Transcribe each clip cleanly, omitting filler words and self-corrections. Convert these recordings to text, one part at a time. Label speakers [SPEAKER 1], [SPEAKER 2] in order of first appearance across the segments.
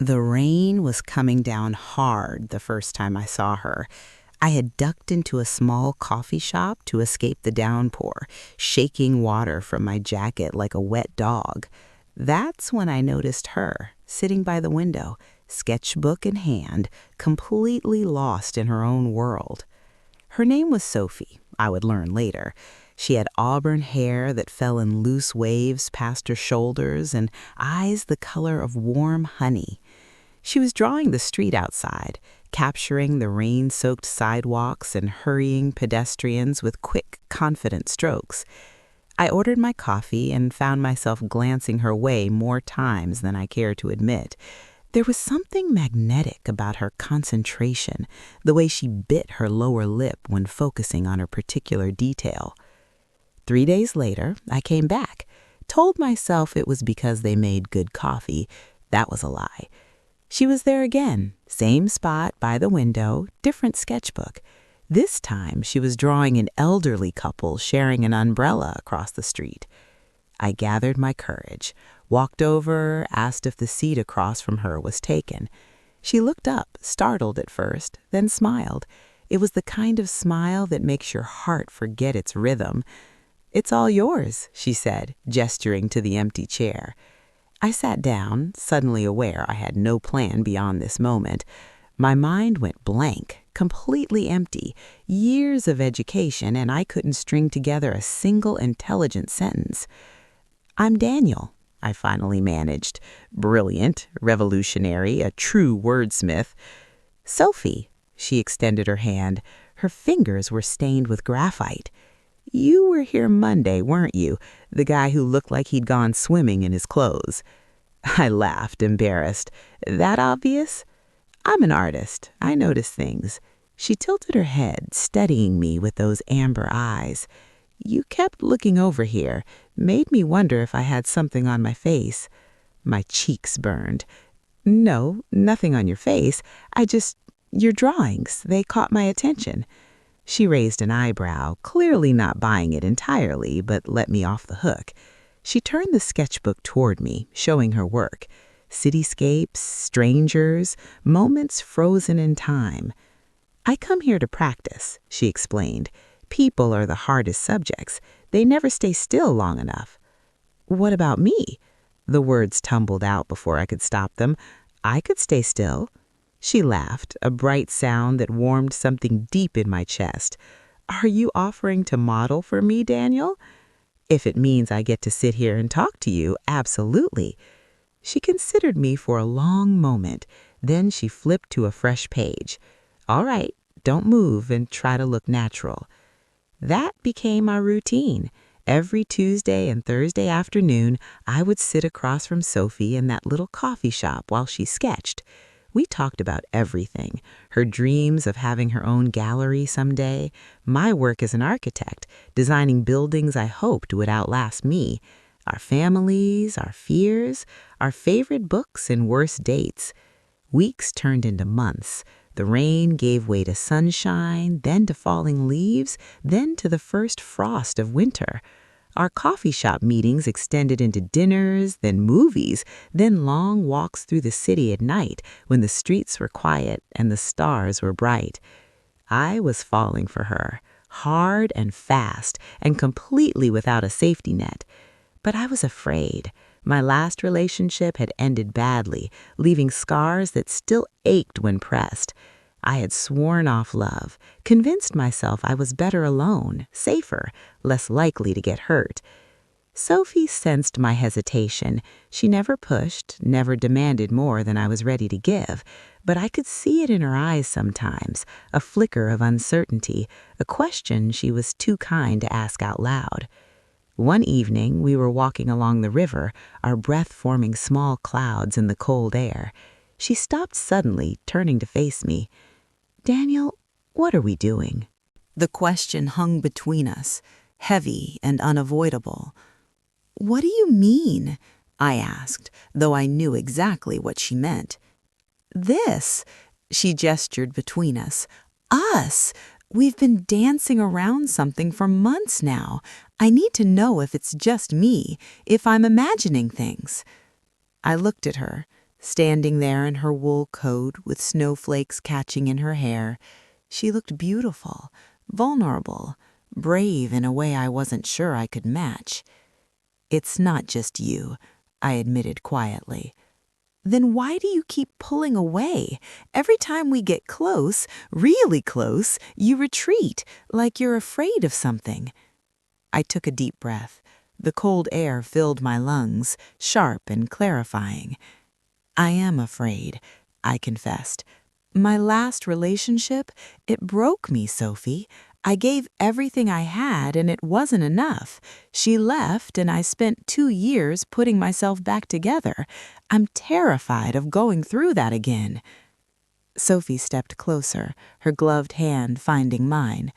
[SPEAKER 1] The rain was coming down hard the first time I saw her. I had ducked into a small coffee shop to escape the downpour, shaking water from my jacket like a wet dog. That's when I noticed her, sitting by the window, sketchbook in hand, completely lost in her own world. Her name was Sophie, I would learn later. She had auburn hair that fell in loose waves past her shoulders and eyes the color of warm honey. She was drawing the street outside, capturing the rain-soaked sidewalks and hurrying pedestrians with quick, confident strokes. I ordered my coffee and found myself glancing her way more times than I care to admit. There was something magnetic about her concentration, the way she bit her lower lip when focusing on a particular detail. 3 days later, I came back, told myself it was because they made good coffee. That was a lie. She was there again, same spot by the window, different sketchbook. This time she was drawing an elderly couple sharing an umbrella across the street. I gathered my courage, walked over, asked if the seat across from her was taken. She looked up, startled at first, then smiled. It was the kind of smile that makes your heart forget its rhythm. "It's all yours," she said, gesturing to the empty chair. I sat down, suddenly aware I had no plan beyond this moment. My mind went blank, completely empty. Years of education, and I couldn't string together a single intelligent sentence. "I'm Daniel," I finally managed. Brilliant, revolutionary, a true wordsmith. "Sophie," she extended her hand. Her fingers were stained with graphite. "You were here Monday, weren't you? The guy who looked like he'd gone swimming in his clothes." I laughed, embarrassed. "That obvious?" "I'm an artist. I notice things." She tilted her head, studying me with those amber eyes. "You kept looking over here. Made me wonder if I had something on my face." My cheeks burned. "No, nothing on your face. Your drawings, they caught my attention." She raised an eyebrow, clearly not buying it entirely, but let me off the hook. She turned the sketchbook toward me, showing her work. Cityscapes, strangers, moments frozen in time. "I come here to practice," she explained. "People are the hardest subjects. They never stay still long enough." "What about me?" The words tumbled out before I could stop them. "I could stay still." She laughed, a bright sound that warmed something deep in my chest. "Are you offering to model for me, Daniel?" "If it means I get to sit here and talk to you, absolutely." She considered me for a long moment. Then she flipped to a fresh page. "All right, don't move and try to look natural." That became our routine. Every Tuesday and Thursday afternoon, I would sit across from Sophie in that little coffee shop while she sketched. We talked about everything, her dreams of having her own gallery someday, my work as an architect, designing buildings I hoped would outlast me, our families, our fears, our favorite books and worst dates. Weeks turned into months. The rain gave way to sunshine, then to falling leaves, then to the first frost of winter. Our coffee shop meetings extended into dinners, then movies, then long walks through the city at night when the streets were quiet and the stars were bright. I was falling for her, hard and fast and completely without a safety net. But I was afraid. My last relationship had ended badly, leaving scars that still ached when pressed. I had sworn off love, convinced myself I was better alone, safer, less likely to get hurt. Sophie sensed my hesitation. She never pushed, never demanded more than I was ready to give, but I could see it in her eyes sometimes, a flicker of uncertainty, a question she was too kind to ask out loud. One evening, we were walking along the river, our breath forming small clouds in the cold air. She stopped suddenly, turning to face me. "Daniel, what are we doing?" The question hung between us, heavy and unavoidable. "What do you mean?" I asked, though I knew exactly what she meant. "This," she gestured between us. "Us! We've been dancing around something for months now. I need to know if it's just me, if I'm imagining things." I looked at her. Standing there in her wool coat with snowflakes catching in her hair, she looked beautiful, vulnerable, brave in a way I wasn't sure I could match. "It's not just you," I admitted quietly. "Then why do you keep pulling away? Every time we get close, really close, you retreat, like you're afraid of something." I took a deep breath. The cold air filled my lungs, sharp and clarifying. "I am afraid," I confessed. "My last relationship, it broke me, Sophie. I gave everything I had and it wasn't enough. She left and I spent 2 years putting myself back together. I'm terrified of going through that again." Sophie stepped closer, her gloved hand finding mine.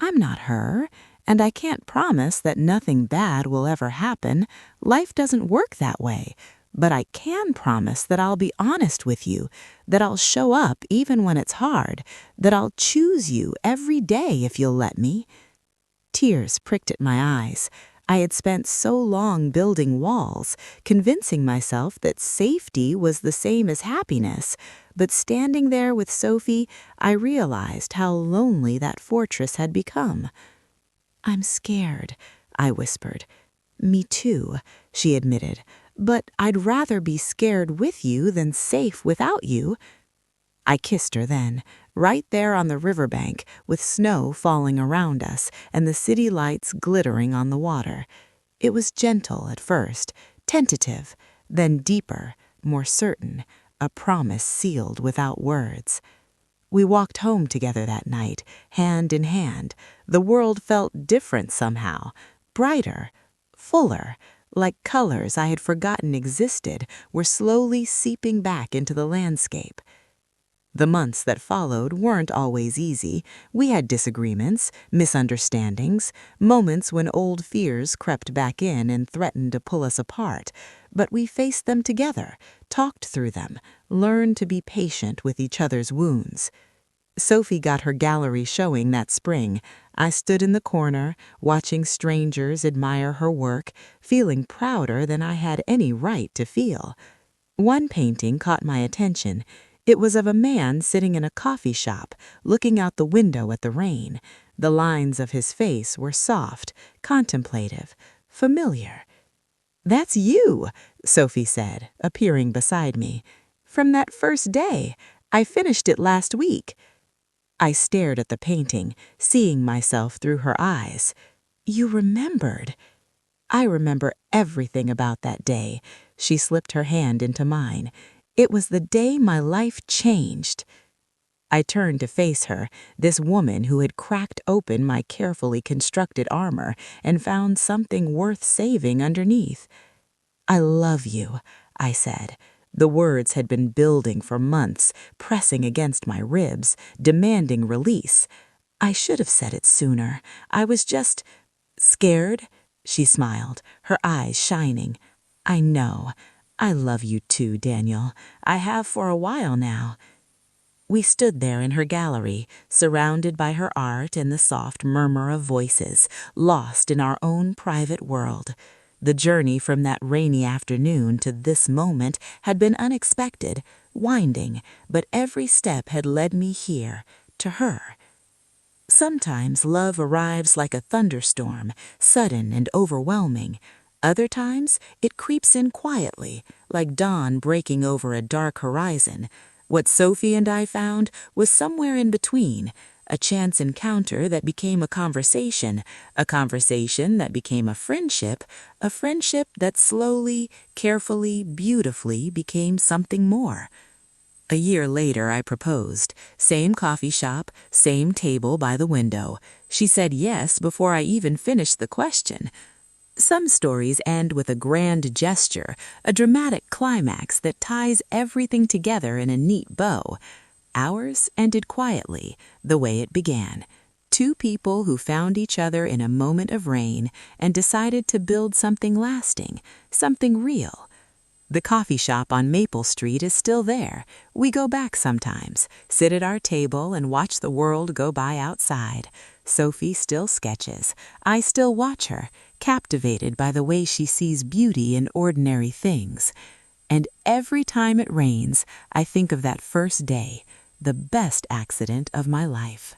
[SPEAKER 1] "I'm not her, and I can't promise that nothing bad will ever happen. Life doesn't work that way. But I can promise that I'll be honest with you, that I'll show up even when it's hard, that I'll choose you every day if you'll let me." Tears pricked at my eyes. I had spent so long building walls, convincing myself that safety was the same as happiness. But standing there with Sophie, I realized how lonely that fortress had become. "I'm scared," I whispered. "Me too," she admitted. "But I'd rather be scared with you than safe without you." I kissed her then, right there on the riverbank, with snow falling around us and the city lights glittering on the water. It was gentle at first, tentative, then deeper, more certain, a promise sealed without words. We walked home together that night, hand in hand. The world felt different somehow, brighter, fuller, like colors I had forgotten existed were slowly seeping back into the landscape. The months that followed weren't always easy. We had disagreements, misunderstandings, moments when old fears crept back in and threatened to pull us apart. But we faced them together, talked through them, learned to be patient with each other's wounds. Sophie got her gallery showing that spring. I stood in the corner, watching strangers admire her work, feeling prouder than I had any right to feel. One painting caught my attention. It was of a man sitting in a coffee shop, looking out the window at the rain. The lines of his face were soft, contemplative, familiar. "That's you," Sophie said, appearing beside me. "From that first day. I finished it last week." I stared at the painting, seeing myself through her eyes. "You remembered." "I remember everything about that day." She slipped her hand into mine. "It was the day my life changed." I turned to face her, this woman who had cracked open my carefully constructed armor and found something worth saving underneath. "I love you," I said. The words had been building for months, pressing against my ribs, demanding release. I should have said it sooner. I was just scared. She smiled, her eyes shining. "I know. I love you too, Daniel. I have for a while now." We stood there in her gallery, surrounded by her art and the soft murmur of voices, lost in our own private world. The journey from that rainy afternoon to this moment had been unexpected, winding, but every step had led me here, to her. Sometimes love arrives like a thunderstorm, sudden and overwhelming. Other times it creeps in quietly, like dawn breaking over a dark horizon. What Sophie and I found was somewhere in between, a chance encounter that became a conversation that became a friendship that slowly, carefully, beautifully became something more. A year later, I proposed. Same coffee shop, same table by the window. She said yes before I even finished the question. Some stories end with a grand gesture, a dramatic climax that ties everything together in a neat bow. Ours ended quietly, the way it began. Two people who found each other in a moment of rain and decided to build something lasting, something real. The coffee shop on Maple Street is still there. We go back sometimes, sit at our table and watch the world go by outside. Sophie still sketches. I still watch her, captivated by the way she sees beauty in ordinary things. And every time it rains, I think of that first day, the best accident of my life.